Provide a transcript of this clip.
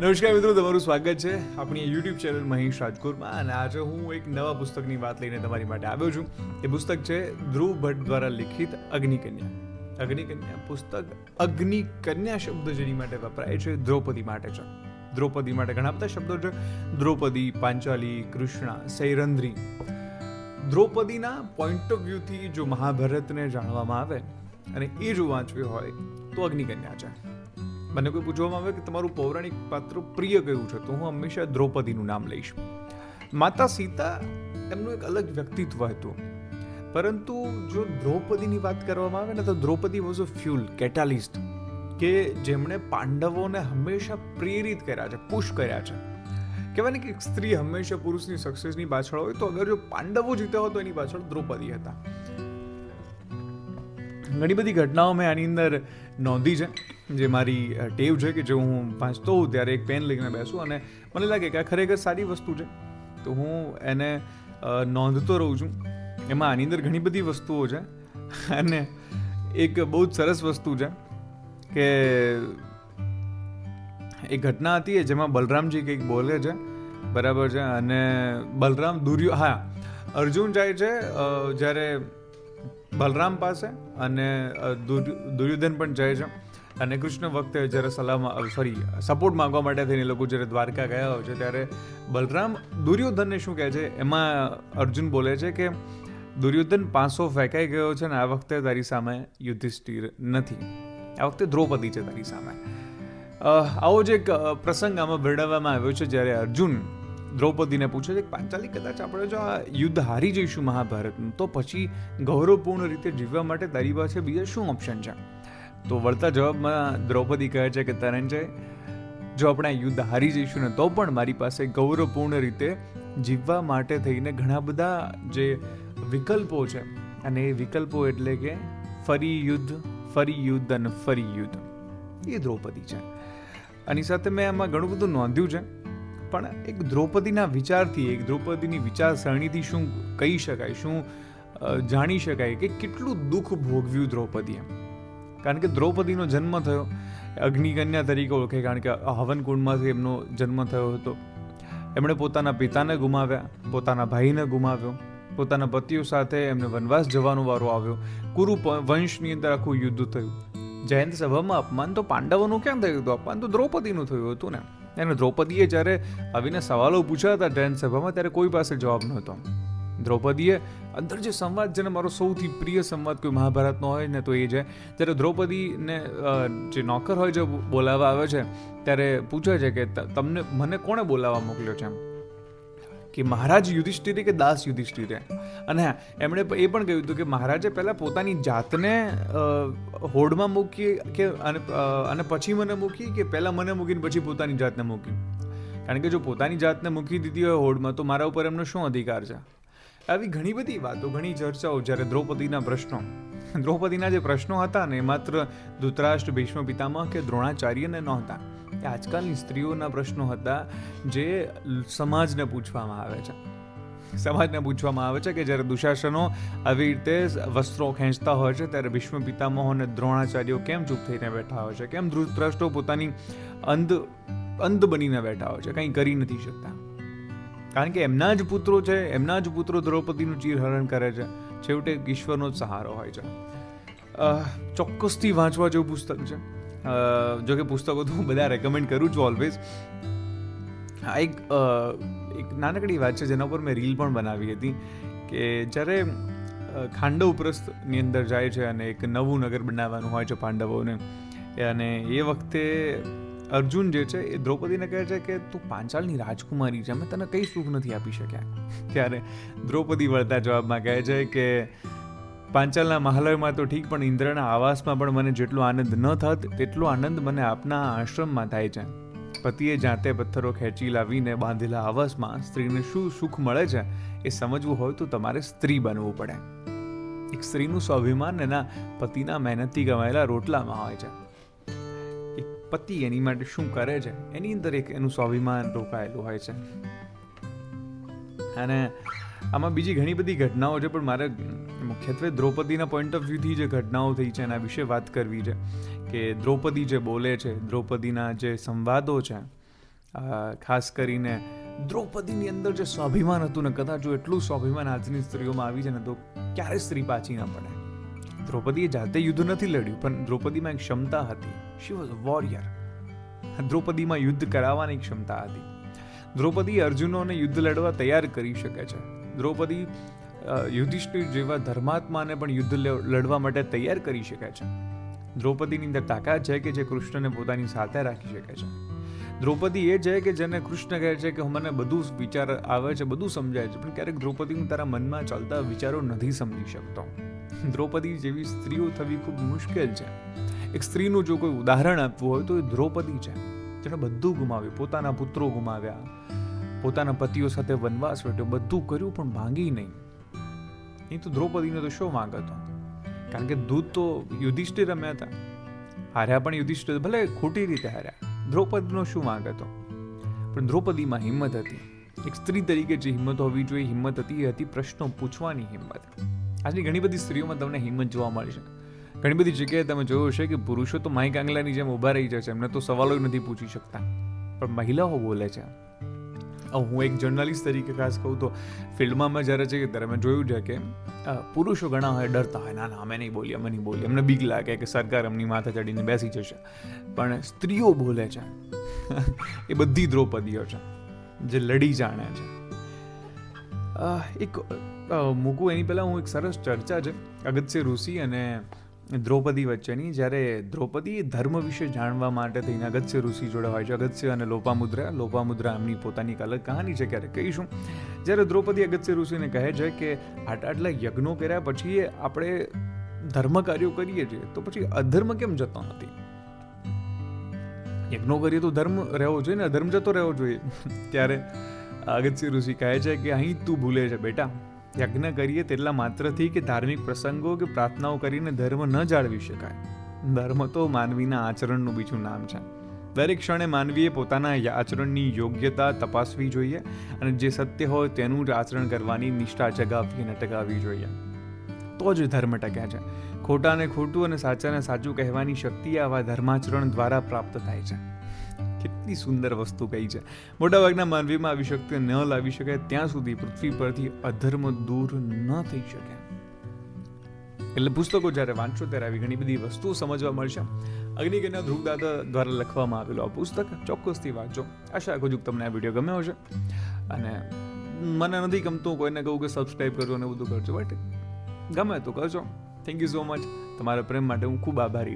નમસ્કાર મિત્રો, તમારું સ્વાગત છે આપણી યુટ્યુબ ચેનલ મહેશ રાજકોરમાં. અને આજે હું એક નવા પુસ્તકની વાત લઈને તમારી માટે આવ્યો છું. એ પુસ્તક છે ધ્રુવ ભટ્ટ દ્વારા લિખિત અગ્નિકન્યા. અગ્નિકન્યા પુસ્તક અગ્નિકન્યા શબ્દ જેની માટે વપરાય છે દ્રૌપદી માટે છે. દ્રૌપદી માટે ઘણા બધા શબ્દો છે. દ્રૌપદી, પાંચાલી, કૃષ્ણા, સૈરંધ્રી. દ્રૌપદીના પોઈન્ટ ઓફ વ્યૂથી જો મહાભારતને જાણવામાં આવે અને એ જો વાંચવી હોય તો અગ્નિકન્યા છે. મને કોઈ પૂછવામાં આવે કે તમારું પૌરાણિક પાત્ર પ્રિય કયું છે, તો હું હંમેશા દ્રૌપદીનું નામ લઈશ. માતા સીતા એમનું એક અલગ વ્યક્તિત્વ હતું, પરંતુ જો દ્રૌપદીની વાત કરવામાં આવે ને તો Draupadi was a fuel, catalyst, કે જેમણે પાંડવોને હંમેશા પ્રેરિત કર્યા છે, પુશ કર્યા છે. કહેવાય ને કે એક સ્ત્રી હંમેશા પુરુષની સક્સેસની પાછળ હોય, તો અગર જો પાંડવો જીત્યા હોય તો એની પાછળ દ્રૌપદી હતા. ઘણી બધી ઘટનાઓ મેં આની અંદર નોંધી છે, જે મારી ટેવ છે કે જો હું વાંચતો હોઉં ત્યારે એક પેન લઈને બેસું અને મને લાગે કે આ ખરેખર સારી વસ્તુ છે તો હું એને નોંધતો રહું છું. એમાં આની અંદર ઘણી બધી વસ્તુઓ છે અને એક બહુ જ સરસ વસ્તુ છે કે એક ઘટના હતી જેમાં બલરામજી કંઈક બોલે છે, બરાબર છે, અને બલરામ અર્જુન જાય છે જ્યારે બલરામ પાસે, અને દુર્યોધન પણ જાય છે, અને કૃષ્ણ વખતે જ્યારે સપોર્ટ માંગવા માટે થઈને લોકો જ્યારે દ્વારકા ગયા હોય છે ત્યારે બલરામ દુર્યોધનને શું કહે છે, એમાં અર્જુન બોલે છે કે દુર્યોધન પાંસો ફેંકાઈ ગયો છે ને આ વખતે તારી સામે યુધિષ્ઠિર નથી, આ વખતે દ્રૌપદી છે તારી સામે. આવો જ એક પ્રસંગ આમાં વર્ણવવામાં આવ્યો છે જ્યારે અર્જુન દ્રૌપદીને પૂછે છે કે પાંચાલી, કદાચ આપણે જો આ યુદ્ધ હારી જઈશું મહાભારતનું, તો પછી ગૌરવપૂર્ણ રીતે જીવવા માટે તારી પાસે બીજા શું ઓપ્શન છે? તો વળતા જવાબમાં દ્રૌપદી કહે છે કે તરંજય, જો આપણે આ યુદ્ધ હારી જઈશું ને તો પણ મારી પાસે ગૌરવપૂર્ણ રીતે જીવવા માટે થઈને ઘણા બધા જે વિકલ્પો છે, અને એ વિકલ્પો એટલે કે ફરી યુદ્ધ અને ફરી યુદ્ધ. એ દ્રૌપદી છે. આની સાથે મેં આમાં ઘણું બધું નોંધ્યું છે, પણ એક દ્રૌપદીના વિચારથી, એક દ્રૌપદીની વિચારસરણીથી શું કહી શકાય, શું જાણી શકાય કે કેટલું દુઃખ ભોગવ્યું દ્રૌપદીએ. કારણ કે દ્રૌપદીનો જન્મ થયો અગ્નિકન્યા તરીકે ઓળખે, કારણ કે હવનકુંડમાંથી એમનો જન્મ થયો હતો. એમણે પોતાના પિતાને ગુમાવ્યા, પોતાના ભાઈને ગુમાવ્યો, પોતાના પતિઓ સાથે એમને વનવાસ જવાનો વારો આવ્યો. કુરુ વંશની અંદર આખું યુદ્ધ થયું. જયંત સભામાં અપમાન તો પાંડવોનું ક્યાં થયું હતું? અપમાન તો દ્રૌપદીનું થયું હતું ને. અને દ્રૌપદીએ જ્યારે આવીને સવાલો પૂછ્યા હતા જયંત સભામાં, ત્યારે કોઈ પાસે જવાબ નહોતો. દ્રૌપદીએ અંદર જે સંવાદ, જેને મારો સૌથી પ્રિય સંવાદ કોઈ મહાભારતનો હોય ને તો એ છે જ્યારે દ્રૌપદીને જે નોકર હોય જે બોલાવવા આવે છે ત્યારે પૂછે છે કે મને કોણે બોલાવવા મોકલ્યો છે, કે મહારાજ યુધિષ્ઠિરે કે દાસ યુધિષ્ઠિરે? અને હા, એમણે એ પણ કહ્યું હતું કે મહારાજે પહેલાં પોતાની જાતને હોડમાં મૂકી કે અને પછી મને મૂકી, કે પહેલાં મને મૂકીને પછી પોતાની જાતને મૂકી? કારણ કે જો પોતાની જાતને મૂકી દીધી હોય હોડમાં તો મારા ઉપર એમનો શું અધિકાર છે? આવી ઘણી બધી વાતો, ઘણી ચર્ચાઓ. જ્યારે દ્રૌપદીના જે પ્રશ્નો હતા ને એ માત્ર ધૃતરાષ્ટ્ર, ભીષ્મ પિતામહ કે દ્રોણાચાર્યને નહોતા. એ આજકાલની સ્ત્રીઓના પ્રશ્નો હતા જે સમાજને પૂછવામાં આવે છે. પૂછવામાં આવે છે કે જ્યારે દુશાસનો આવી રીતે વસ્ત્રો ખેંચતા હોય છે ત્યારે ભીષ્મ પિતામહો અને દ્રોણાચાર્યો કેમ ચૂપ થઈને બેઠા હોય છે? કેમ ધૃતરાષ્ટ્રો પોતાની અંધ બનીને બેઠા હોય છે, કંઈ કરી નથી શકતા? કારણ કે એમના જ પુત્રો દ્રૌપદીનું ચીરહરણ કરે છે. છેવટે ઈશ્વરનો જ સહારો હોય છે. ચોક્કસથી વાંચવા જેવું પુસ્તક છે. જો કે પુસ્તકો તો હું બધા રેકમેન્ડ કરું છું ઓલવેઝ. એક નાનકડી વાત છે જેના ઉપર મેં રીલ પણ બનાવી હતી, કે જ્યારે ખાંડવ પ્રસ્થની અંદર જાય છે અને એક નવું નગર બનાવવાનું હોય છે પાંડવોને, અને એ વખતે અર્જુન જે છે એ દ્રૌપદીને કહે છે કે તું પાંચાલની રાજકુમારી છે, અમે તને કંઈ સુખ નથી આપી શક્યા. ત્યારે દ્રૌપદી વળતા જવાબમાં કહે છે કે પાંચાલના મહાલયમાં તો ઠીક, પણ ઇન્દ્રના આવાસમાં પણ મને જેટલો આનંદ ન થાત તેટલો આનંદ મને આપના આશ્રમમાં થાય છે. પતિએ જાતે પથ્થરો ખેંચી લાવીને બાંધેલા આવાસમાં સ્ત્રીને શું સુખ મળે છે એ સમજવું હોય તો તમારે સ્ત્રી બનવું પડે. એક સ્ત્રીનું સ્વાભિમાન એના પતિના મહેનતથી કમાયેલા રોટલામાં હોય છે. એક પતિ એની માટે શું કરે છે એની અંદર એક એનું સ્વાભિમાન રોકાયેલું હોય છે. અને આમાં બીજી ઘણી બધી ઘટનાઓ છે, પણ મારે મુખ્યત્વે દ્રૌપદીના પોઈન્ટ ઓફ વ્યૂથી જે ઘટનાઓ થઈ છે એના વિશે વાત કરવી છે. કે દ્રૌપદી જે બોલે છે, દ્રૌપદીના જે સંવાદો છે, ખાસ કરીને દ્રૌપદીની અંદર જે સ્વાભિમાન હતું ને, કદાચ જો એટલું સ્વાભિમાન આજની સ્ત્રીઓમાં આવી જાય ને તો ક્યારે સ્ત્રી પાછી ન પડે. દ્રૌપદીએ જાતે યુદ્ધ નથી લડ્યું, પણ દ્રૌપદીમાં એક ક્ષમતા હતી. She was a warrior. દ્રૌપદીમાં યુદ્ધ કરાવવાની ક્ષમતા હતી. દ્રૌપદી અર્જુનોને યુદ્ધ લડવા તૈયાર કરી શકે છે. દ્રૌપદી યુધિષ્ઠિર જેવા ધર્માત્માને પણ યુદ્ધ લડવા માટે તૈયાર કરી શકે છે. દ્રૌપદીની અંદર તાકાત છે કે જે કૃષ્ણને પોતાની સાથે રાખી શકે છે. દ્રૌપદી એ છે કે જેને કૃષ્ણ કહે છે કે મને બધું વિચાર આવે છે, બધું સમજાય છે, પણ ક્યારેક દ્રૌપદી હું તારા મનમાં ચાલતા વિચારો નથી સમજી શકતો. દ્રૌપદી જેવી સ્ત્રીઓ થવી ખૂબ મુશ્કેલ છે. એક સ્ત્રીનું જો કોઈ ઉદાહરણ આપવું હોય તો એ દ્રૌપદી છે, જેણે બધું ગુમાવ્યું. પોતાના પુત્રો ગુમાવ્યા, પોતાના પતિઓ સાથે વનવાસ વેઠ્યો, બધું કર્યું પણ ભાંગી નહીં. એ તો દ્રૌપદીનો તો શો વાંક હતો, કારણ કે દૂત તો યુધિષ્ઠિર રમ્યા હતા. હાર્યા પણ યુધિષ્ઠિર, ભલે ખોટી રીતે હાર્યા. દ્રૌપદીનો શું વાંક હતો? પણ દ્રૌપદીમાં હિંમત હતી. એક સ્ત્રી તરીકે જે હિંમત હોવી જોઈએ હિંમત હતી, એ હતી પ્રશ્નો પૂછવાની હિંમત. આજની ઘણી બધી સ્ત્રીઓમાં તમને હિંમત જોવા મળશે. ઘણી બધી જગ્યાએ તમે જોયું હશે કે પુરુષો તો માઈ કાંગલાની જેમ ઊભા રહી જાય છે, એમને તો સવાલો નથી પૂછી શકતા, પણ મહિલાઓ બોલે છે. હું એક જર્નલિસ્ટ તરીકે ખાસ કહું તો ફિલ્ડમાં મેં જ્યારે છે ત્યારે મેં જોયું છે કે પુરુષો ઘણા હોય ડરતા હોય, ના ના અમે નહીં બોલીએ, અમે નહીં બોલીએ, એમને બીક લાગે કે સરકાર એમની માથે ચડીને બેસી જશે. પણ સ્ત્રીઓ બોલે છે. એ બધી દ્રૌપદીઓ છે જે લડી જાણે છે. એક મૂકું એની પહેલાં હું એક સરસ ચર્ચા છે અગત્ય ઋષિ અને દ્રૌપદી વચ્ચેની. જ્યારે દ્રૌપદી ધર્મ વિશે જાણવા માટે થઈને અગત્ય ઋષિ જોડે હોય છે. અગત્ય અને લોપામુદ્રા એમની પોતાની એક અલગ કહાની છે, ક્યારેક કહીશું. જ્યારે દ્રૌપદી અગત્ય ઋષિને કહે છે કે આટલા યજ્ઞો કર્યા પછી આપણે ધર્મ કાર્યો કરીએ છીએ તો પછી અધર્મ કેમ જતો નથી? યજ્ઞો કરીએ તો ધર્મ રહેવો જોઈએ ને, અધર્મ જતો રહેવો જોઈએ. ત્યારે અગત્ય ઋષિ કહે છે કે અહીં તું ભૂલે છે બેટા. યજ્ઞ કરીએ તેટલા માત્રથી કે ધાર્મિક પ્રસંગો કે પ્રાર્થનાઓ કરીને ધર્મ ન જાળવી શકાય. ધર્મ તો માનવીના આચરણનું બીજું નામ છે. દરેક ક્ષણે માનવીએ પોતાના આચરણની યોગ્યતા તપાસવી જોઈએ અને જે સત્ય હોય તેનું જ આચરણ કરવાની નિષ્ઠા જગાવવી અને ટકાવવી જોઈએ. તો જ ધર્મ ટકે છે. ખોટાને ખોટું અને સાચાને સાચું કહેવાની શક્તિ આવા ધર્માચરણ દ્વારા પ્રાપ્ત થાય છે. કેટલી સુંદર વસ્તુ કહી છે. મોટાભાગના માનવીમાં આવી શક્તિ ન લાવી શકાય ત્યાં સુધી પૃથ્વી પરથી અધર્મ દૂર ન થઈ શકે. એટલે પુસ્તકો જ્યારે વાંચો ત્યારે આવી ઘણી બધી વસ્તુઓ સમજવા મળશે. અગ્નિકન્યા ધ્રુવદાદા દ્વારા લખવામાં આવેલું આ પુસ્તક ચોક્કસથી વાંચો. આશા રાખું છું કે તમને આ વિડીયો ગમ્યો હશે. અને મને નથી ગમતું કોઈને કહું કે સબસ્ક્રાઈબ કરજો અને બધું કરજો, બટ ગમે તો કરજો. Thank you so much. તમારા પ્રેમ માટે હું ખૂબ આભારી.